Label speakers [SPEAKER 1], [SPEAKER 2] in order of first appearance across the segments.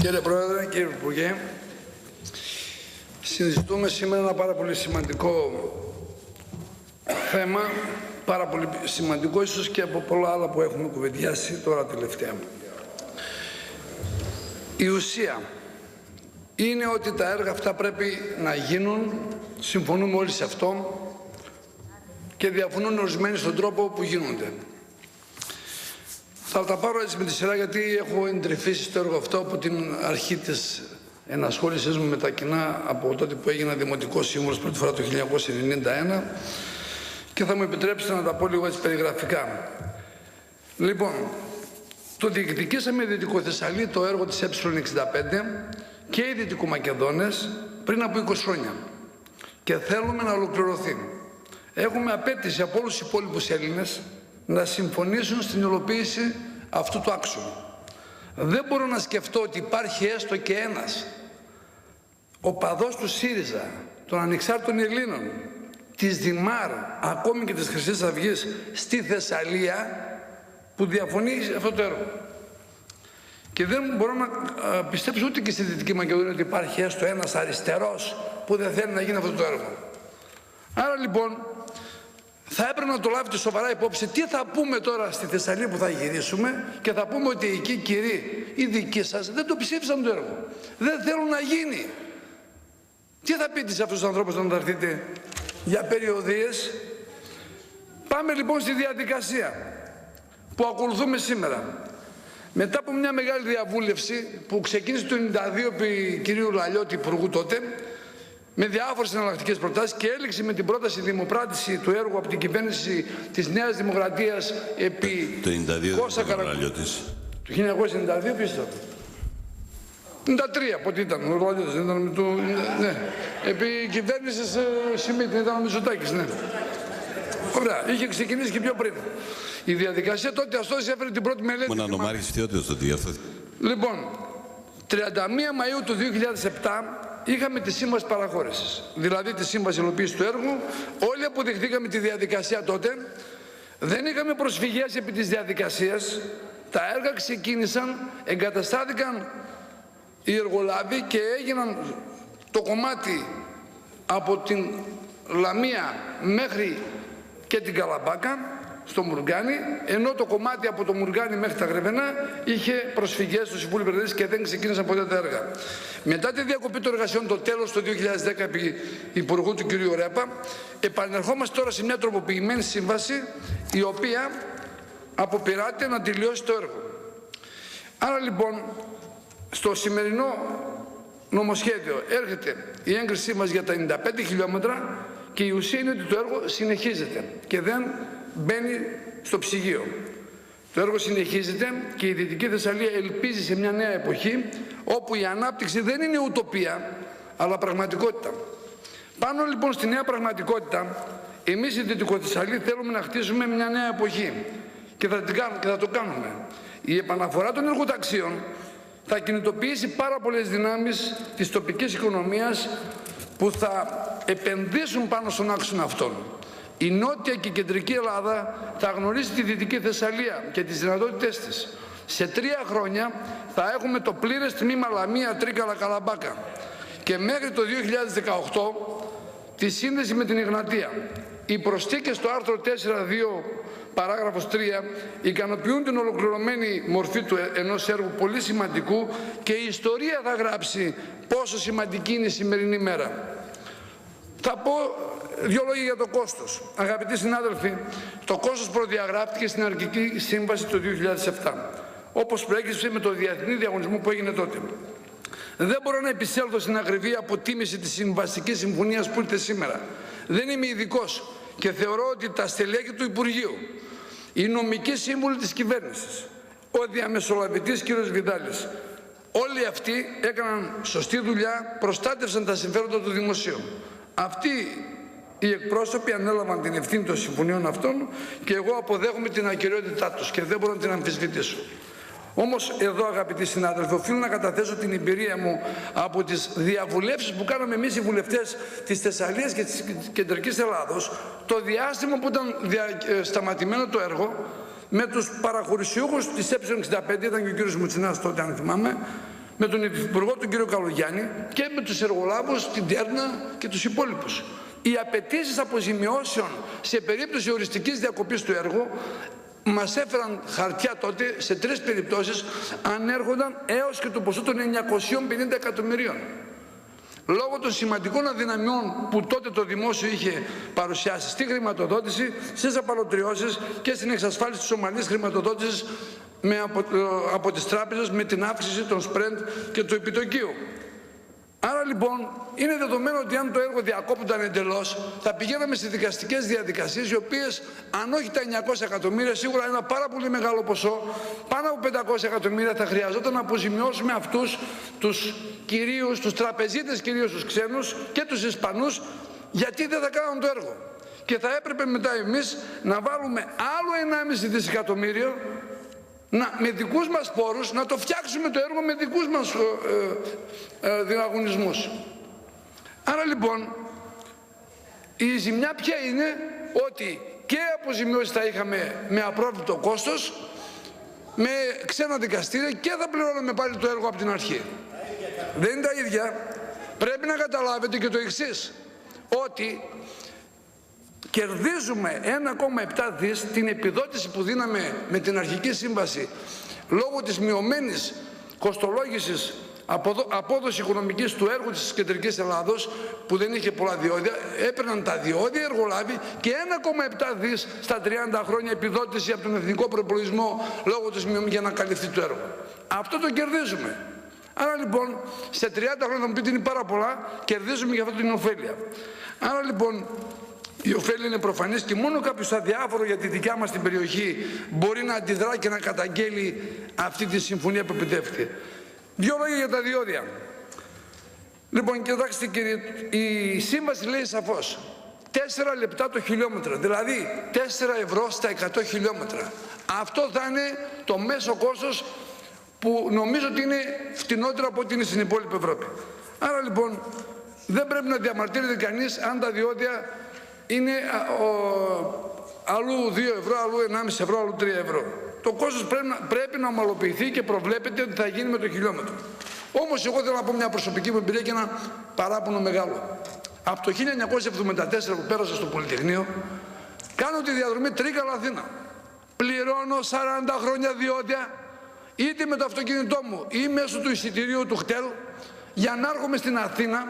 [SPEAKER 1] Κύριε Πρόεδρε, κύριε Υπουργέ, συζητούμε σήμερα ένα πάρα πολύ σημαντικό θέμα, πάρα πολύ σημαντικό ίσως και από πολλά άλλα που έχουμε κουβεντιάσει τώρα τελευταία. Η ουσία είναι ότι τα έργα αυτά πρέπει να γίνουν, συμφωνούμε όλοι σε αυτό και διαφωνούν ορισμένοι στον τρόπο που γίνονται. Θα τα πάρω έτσι με τη σειρά γιατί έχω εντρυφήσει στο έργο αυτό από την αρχή της ενασχόλησής μου με τα κοινά από τότε που έγινα Δημοτικός Σύμβουλος πρώτη φορά το 1991 και θα μου επιτρέψετε να τα πω λίγο έτσι περιγραφικά. Λοιπόν, το διεκδικήσαμε η Δυτικό Θεσσαλή το έργο της Ε65 και οι Δυτικομακεδόνες πριν από 20 χρόνια και θέλουμε να ολοκληρωθεί. Έχουμε απέτηση από όλους τους υπόλοιπους Έλληνες να συμφωνήσουν στην υλοποίηση αυτού του άξονα. Δεν μπορώ να σκεφτώ ότι υπάρχει έστω και ένας οπαδός του ΣΥΡΙΖΑ, των Ανεξάρτητων Ελλήνων, της ΔΙΜΑΡ, ακόμη και της Χρυσής Αυγής στη Θεσσαλία που διαφωνεί σε αυτό το έργο. Και δεν μπορώ να πιστέψω ούτε και στη Δυτική Μακεδονία ότι υπάρχει έστω ένας αριστερός που δεν θέλει να γίνει αυτό το έργο. Άρα λοιπόν θα έπρεπε να το λάβετε σοβαρά υπόψη τι θα πούμε τώρα στη Θεσσαλία που θα γυρίσουμε και θα πούμε ότι εκεί κύριοι οι δικοί σας δεν το ψήφισαν το έργο. Δεν θέλουν να γίνει. Τι θα πείτε σε αυτούς τους ανθρώπους όταν θα έρθετε για περιοδίες? Πάμε λοιπόν στη διαδικασία που ακολουθούμε σήμερα. Μετά από μια μεγάλη διαβούλευση που ξεκίνησε το 1992 επί κυρίου Λαλιώτη υπουργού τότε, με διάφορες εναλλακτικές προτάσεις και έληξε με την πρόταση δημοπράτηση του έργου από την κυβέρνηση της Νέας Δημοκρατίας επί
[SPEAKER 2] το 1992
[SPEAKER 1] Κώστα Καρακουνάκη. Το 1992 πίσω. 93 πότε ήταν, ο Ρουαλιώτης, ήταν το... ναι. Επί κυβέρνησης Σιμίτη, ήταν ο Μητσοτάκης, ναι. Ωραία, είχε ξεκινήσει και πιο πριν. Η διαδικασία τότε αστόση έφερε την πρώτη μελέτη.
[SPEAKER 2] Μόνο νομάρχης Φθιώτης το διορθώθηκε.
[SPEAKER 1] Λοιπόν, 31 Μαΐου του 2007 είχαμε τη σύμβαση παραχώρησης, δηλαδή τη σύμβαση υλοποίησης του έργου. Όλοι αποδεχτήκαμε τη διαδικασία τότε. Δεν είχαμε προσφυγές επί της διαδικασίας. Τα έργα ξεκίνησαν, εγκαταστάθηκαν οι εργολάβοι και έγιναν το κομμάτι από την Λαμία μέχρι και την Καλαμπάκα στο Μουργάνι, ενώ το κομμάτι από το Μουργάνι μέχρι τα Γρεβενά είχε προσφυγές στο Συμβούλιο Περιφερειακής και δεν ξεκίνησαν ποτέ τα έργα. Μετά τη διακοπή των εργασιών το τέλος το 2010 επί υπουργού του κ. Ρέπα, επανερχόμαστε τώρα σε μια τροποποιημένη σύμβαση η οποία αποπειράται να τελειώσει το έργο. Άρα λοιπόν στο σημερινό νομοσχέδιο έρχεται η έγκρισή μας για τα 95 χιλιόμετρα και η ουσία είναι ότι το έργο συνεχίζεται και δεν μπαίνει στο ψυγείο. Το έργο συνεχίζεται και η Δυτική Θεσσαλία ελπίζει σε μια νέα εποχή όπου η ανάπτυξη δεν είναι ουτοπία αλλά πραγματικότητα. Πάνω λοιπόν στη νέα πραγματικότητα εμείς οι Δυτικοθεσσαλοί θέλουμε να χτίσουμε μια νέα εποχή και θα το κάνουμε. Η επαναφορά των εργοταξίων θα κινητοποιήσει πάρα πολλές δυνάμεις της τοπικής οικονομίας που θα επενδύσουν πάνω στον άξονα αυτόν. Η Νότια και η Κεντρική Ελλάδα θα γνωρίσει τη Δυτική Θεσσαλία και τις δυνατότητές της. Σε 3 χρόνια θα έχουμε το πλήρες τμήμα Λαμία, Τρίκαλα, Καλαμπάκα και μέχρι το 2018 τη σύνδεση με την Ιγνατία. Οι προσθήκες στο άρθρο 4.2 παράγραφος 3 ικανοποιούν την ολοκληρωμένη μορφή του ενός έργου πολύ σημαντικού και η ιστορία θα γράψει πόσο σημαντική είναι η σημερινή μέρα. Θα πω 2 λόγια για το κόστος. Αγαπητοί συνάδελφοι, το κόστος προδιαγράφηκε στην αρχική σύμβαση το 2007, όπως προέκυψε με το διεθνή διαγωνισμό που έγινε τότε. Δεν μπορώ να επισέλθω στην ακριβή αποτίμηση της συμβαστικής συμφωνίας που ήρθε σήμερα. Δεν είμαι ειδικός και θεωρώ ότι τα στελέχη του Υπουργείου, οι νομικοί σύμβουλοι της κυβέρνησης, ο διαμεσολαβητής κ. Βιδάλης, όλοι αυτοί έκαναν σωστή δουλειά, προστάτευσαν τα συμφέροντα του δημοσίου. Αυτοί οι εκπρόσωποι ανέλαβαν την ευθύνη των συμφωνιών αυτών και εγώ αποδέχομαι την ακυριότητά τους και δεν μπορώ να την αμφισβητήσω. Όμως εδώ αγαπητοί συνάδελφοι, οφείλω να καταθέσω την εμπειρία μου από τις διαβουλεύσεις που κάναμε εμείς οι βουλευτές της Θεσσαλίας και της Κεντρικής Ελλάδος το διάστημα που ήταν σταματημένο το έργο με τους παραχωρησιούχους της Ε65, ήταν και ο κύριος Μουτσινάς τότε αν θυμάμαι, με τον Υπουργό τον κύριο Καλογιάννη και με τους εργολάβους, την Τέρνα και τους υπόλοιπους. Οι απαιτήσεις αποζημιώσεων σε περίπτωση οριστικής διακοπής του έργου μας έφεραν χαρτιά τότε, σε 3 περιπτώσεις ανέρχονταν έως και το ποσό των 950 εκατομμυρίων. Λόγω των σημαντικών αδυναμιών που τότε το δημόσιο είχε παρουσιάσει στη χρηματοδότηση, στις απαλωτριώσεις και στην εξασφάλιση της ομαλής χρηματοδότησης από τις τράπεζες με την αύξηση των σπρεντ και του επιτοκίου. Άρα λοιπόν είναι δεδομένο ότι αν το έργο διακόπτονταν εντελώς θα πηγαίναμε σε δικαστικές διαδικασίες οι οποίες αν όχι τα 900 εκατομμύρια σίγουρα ένα πάρα πολύ μεγάλο ποσό, πάνω από 500 εκατομμύρια θα χρειαζόταν να αποζημιώσουμε αυτούς τους κυρίους, τους τραπεζίτες κυρίως τους ξένους και τους Ισπανούς γιατί δεν θα κάνουν το έργο. Και θα έπρεπε μετά εμείς να βάλουμε άλλο 1,5 δισεκατομμύριο με δικούς μας πόρους να το φτιάξουμε το έργο με δικούς μας διαγωνισμούς. Άρα λοιπόν η ζημιά ποια είναι? Ότι και αποζημιώσεις θα είχαμε με απρόβλεπτο κόστος, με ξένα δικαστήρια και θα πληρώνουμε πάλι το έργο από την αρχή. Δεν είναι τα ίδια. Πρέπει να καταλάβετε και το εξής, ότι κερδίζουμε 1,7 δις την επιδότηση που δίναμε με την αρχική σύμβαση λόγω της μειωμένης κοστολόγησης απόδοση οικονομικής του έργου της κεντρικής Ελλάδος που δεν είχε πολλά διόδια, έπαιρναν τα διόδια εργολάβοι και 1,7 δις στα 30 χρόνια επιδότηση από τον εθνικό προϋπολογισμό λόγω της μειωμένης για να καλυφθεί το έργο. Αυτό το κερδίζουμε. Άρα λοιπόν σε 30 χρόνια θα μου πείτε είναι πάρα πολλά, κερδίζουμε για αυτή την ωφέλεια. Άρα λοιπόν η ωφέλεια είναι προφανής και μόνο κάποιος αδιάφορο για τη δικιά μας την περιοχή μπορεί να αντιδρά και να καταγγέλει αυτή τη συμφωνία που επιτεύχθηκε. 2 λόγια για τα διόδια. Λοιπόν, κοιτάξτε κύριε, η σύμβαση λέει σαφώς 4 λεπτά το χιλιόμετρο, δηλαδή 4 ευρώ στα 100 χιλιόμετρα. Αυτό θα είναι το μέσο κόστος που νομίζω ότι είναι φτηνότερο από ό,τι είναι στην υπόλοιπη Ευρώπη. Άρα λοιπόν δεν πρέπει να διαμαρτύρεται κανείς αν τα διόδια είναι αλλού 2 ευρώ, αλλού 1,5 ευρώ, αλλού 3 ευρώ. Το κόστος πρέπει να ομαλοποιηθεί και προβλέπεται ότι θα γίνει με το χιλιόμετρο. Όμως εγώ θέλω να πω μια προσωπική μου εμπειρία και ένα παράπονο μεγάλο. Από το 1974 που πέρασα στο Πολυτεχνείο, κάνω τη διαδρομή Τρίκαλα-Αθήνα. Πληρώνω 40 χρόνια διόδια, είτε με το αυτοκίνητό μου ή μέσω του εισιτηρίου του ΧΤΕΛ, για να έρχομαι στην Αθήνα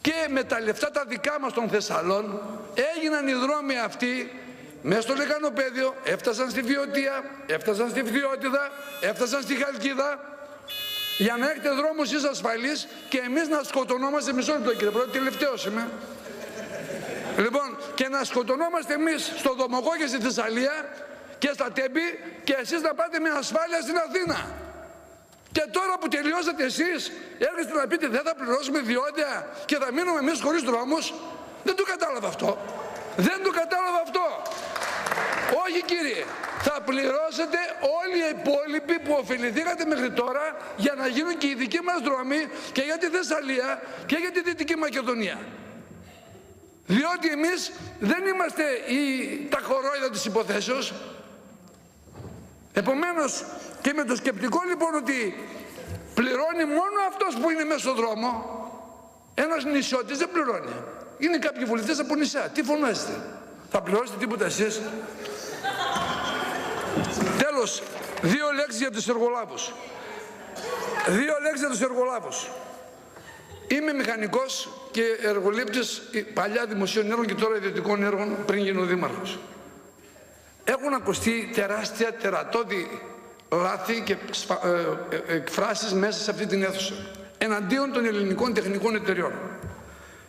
[SPEAKER 1] και με τα λεφτά τα δικά μας των Θεσσαλών έγιναν οι δρόμοι αυτοί μέσα στο Λεκανοπαίδιο, έφτασαν στη Βιωτία, έφτασαν στη Φθιώτιδα, έφτασαν στη Χαλκίδα, για να έχετε δρόμους εις ασφαλείς και εμείς να σκοτωνόμαστε, μισό λεπτό κύριε Πρόεδρε, τελευταίος είμαι. Λοιπόν, και να σκοτωνόμαστε εμείς στο Δομοκό και στη Θεσσαλία και στα Τέμπη και εσείς να πάτε με ασφάλεια στην Αθήνα. Και τώρα που τελειώσατε εσείς, έρχεστε να πείτε δεν θα πληρώσουμε διόδια και θα μείνουμε εμείς χωρίς δρόμους. Δεν το κατάλαβα αυτό. Δεν το κατάλαβα αυτό. Όχι κύριε, θα πληρώσετε όλοι οι υπόλοιποι που ωφεληθήκατε μέχρι τώρα για να γίνουν και οι δικοί μας δρόμοι και για τη Θεσσαλία και για τη Δυτική Μακεδονία. Διότι εμείς δεν είμαστε τα χορόιδα της υποθέσεως. Επομένως και με το σκεπτικό λοιπόν ότι πληρώνει μόνο αυτός που είναι μέσα στον δρόμο, ένας νησιώτης δεν πληρώνει. Είναι κάποιοι βουλευτές από νησιά. Τι φωνάζετε? Θα πληρώσετε τίποτα εσείς? Τέλος, 2 λέξεις για τους εργολάβους. 2 λέξεις για τους εργολάβους. Είμαι μηχανικός και εργολήπτης παλιά δημοσίων έργων και τώρα ιδιωτικών έργων πριν γίνω δήμαρχος. Έχουν ακουστεί τεράστια, τερατώδη λάθη και εκφράσεις μέσα σε αυτή την αίθουσα εναντίον των ελληνικών τεχνικών εταιριών.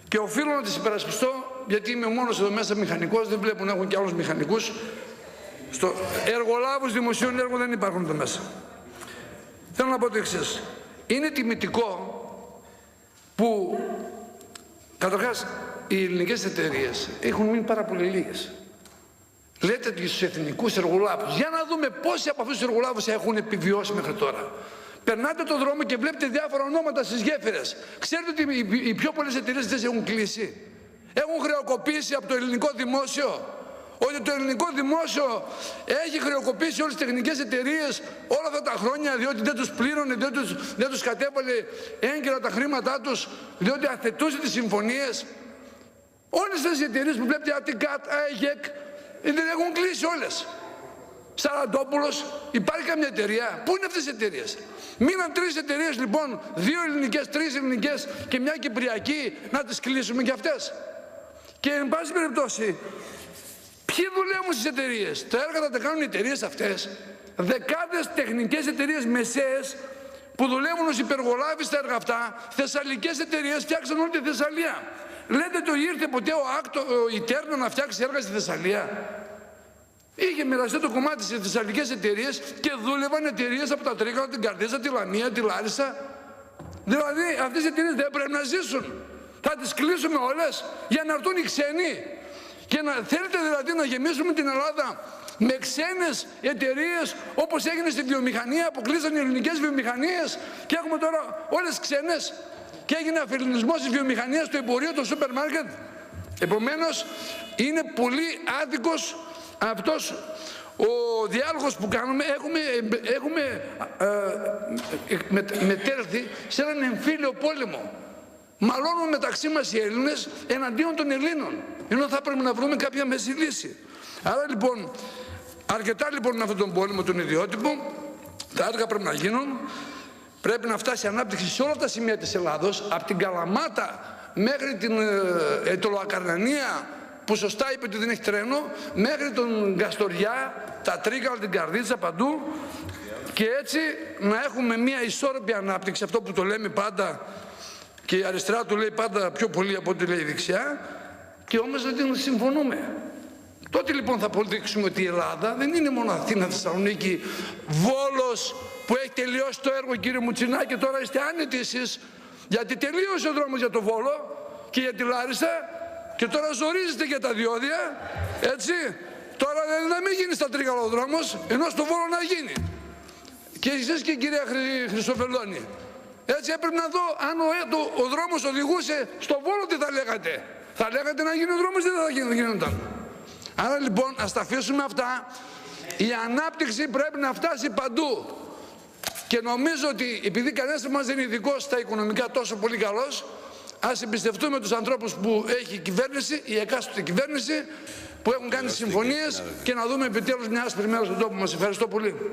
[SPEAKER 1] Και οφείλω να τις υπερασπιστώ γιατί είμαι μόνος εδώ μέσα μηχανικός, δεν βλέπω να έχουν και άλλους μηχανικούς. Εργολάβους δημοσίων έργων δεν υπάρχουν εδώ μέσα. Θέλω να πω το εξής. Είναι τιμητικό που καταρχάς οι ελληνικές εταιρείες έχουν μείνει πάρα πολύ λίγες. Λέτε τους εθνικούς εργολάβους. Για να δούμε πόσοι από αυτούς τους εργολάβους έχουν επιβιώσει μέχρι τώρα. Περνάτε τον δρόμο και βλέπετε διάφορα ονόματα στις γέφυρες. Ξέρετε ότι οι πιο πολλές εταιρείες δεν έχουν κλείσει. Έχουν χρεοκοπήσει από το ελληνικό δημόσιο. ότι το ελληνικό δημόσιο έχει χρεοκοπήσει όλες τις τεχνικές εταιρείες όλα αυτά τα χρόνια, διότι δεν τους πλήρωνε, δεν τους κατέβαλε έγκαιρα τα χρήματά τους, διότι αθετούσε τις συμφωνίες. Όλες αυτές οι εταιρείες που βλέπετε, Αττικάτ, ΑΕΓΕΚ, δεν έχουν κλείσει όλες. Σαραντόπουλος, υπάρχει καμιά εταιρεία? Πού είναι αυτές οι εταιρείες? Μείναν 3 εταιρείες λοιπόν, 2 ελληνικές, 3 ελληνικές και μια κυπριακή, να τις κλείσουμε κι αυτές. Και εν πάση περιπτώσει, ποιοι δουλεύουν στις εταιρείες? Τα έργα θα τα κάνουν οι εταιρείες αυτές. Δεκάδες τεχνικές εταιρείες μεσαίες που δουλεύουν ως υπεργολάβοι στα έργα αυτά, θεσσαλικές εταιρείες φτιάξαν όλη τη Θεσσαλία. Λέτε το ήρθε ποτέ η Τέρνα να φτιάξει έργα στη Θεσσαλία? Είχε μοιραστεί το κομμάτι στις θεσσαλικές εταιρείες και δούλευαν εταιρείες από τα Τρίκαλα, την Καρδίτσα, τη Λαμία, τη Λάρισα. Δηλαδή αυτές οι εταιρείες δεν πρέπει να ζήσουν? Θα τις κλείσουμε όλες για να έρθουν οι ξένοι? Και θέλετε δηλαδή να γεμίσουμε την Ελλάδα με ξένες εταιρείες, όπως έγινε στη βιομηχανία που κλείσαν οι ελληνικές βιομηχανίες και έχουμε τώρα όλες ξένες και έγινε αφιελληνισμός της βιομηχανίας, του εμπορίου, του σούπερ μάρκετ? Επομένως είναι πολύ άδικος αυτός ο διάλογος που κάνουμε. Έχουμε μετέλθει σε έναν εμφύλιο πόλεμο. Μαλώνουν μεταξύ μας οι Έλληνες εναντίον των Ελλήνων, ενώ θα πρέπει να βρούμε κάποια μέση λύση. Άρα λοιπόν, αρκετά λοιπόν με αυτόν τον πόλεμο τον ιδιότυπο, τα έργα πρέπει να γίνουν, πρέπει να φτάσει η ανάπτυξη σε όλα τα σημεία της Ελλάδος, από την Καλαμάτα μέχρι την Αιτωλοακαρνανία, που σωστά είπε ότι δεν έχει τρένο, μέχρι τον Καστοριά, τα Τρίκαλα, την Καρδίτσα, παντού, και έτσι να έχουμε μια ισόρροπη ανάπτυξη, αυτό που το λέμε πάντα, και η αριστερά του λέει πάντα πιο πολύ από ό,τι λέει η δεξιά, και όμως δεν την συμφωνούμε. Τότε λοιπόν θα αποδείξουμε ότι η Ελλάδα δεν είναι μόνο Αθήνα, Θεσσαλονίκη, Βόλος που έχει τελειώσει το έργο, κύριε Μουτσινά, και τώρα είστε άνετοι εσείς, γιατί τελείωσε ο δρόμος για το Βόλο και για τη Λάρισα και τώρα ζορίζετε για τα διόδια, έτσι. Τώρα να μην γίνει στα Τρίκαλα ο δρόμος, ενώ στο Βόλο να γίνει. Και εσείς και η κυρία Χρυσοβελώνη. Έτσι έπρεπε να δω αν ο δρόμος οδηγούσε στο Βόλο, τι θα λέγατε? Θα λέγατε να γίνει ο δρόμος ή δεν θα γινόταν? Άρα λοιπόν ας τα αφήσουμε αυτά. Η ανάπτυξη πρέπει να φτάσει παντού. Και νομίζω ότι επειδή κανένας μας δεν είναι ειδικός στα οικονομικά τόσο πολύ καλός, ας εμπιστευτούμε τους ανθρώπους που έχει η κυβέρνηση, η εκάστοτε κυβέρνηση, που έχουν κάνει συμφωνίες, και να δούμε επιτέλους μια άσπρη μέρα στον τόπο μας. Ευχαριστώ πολύ.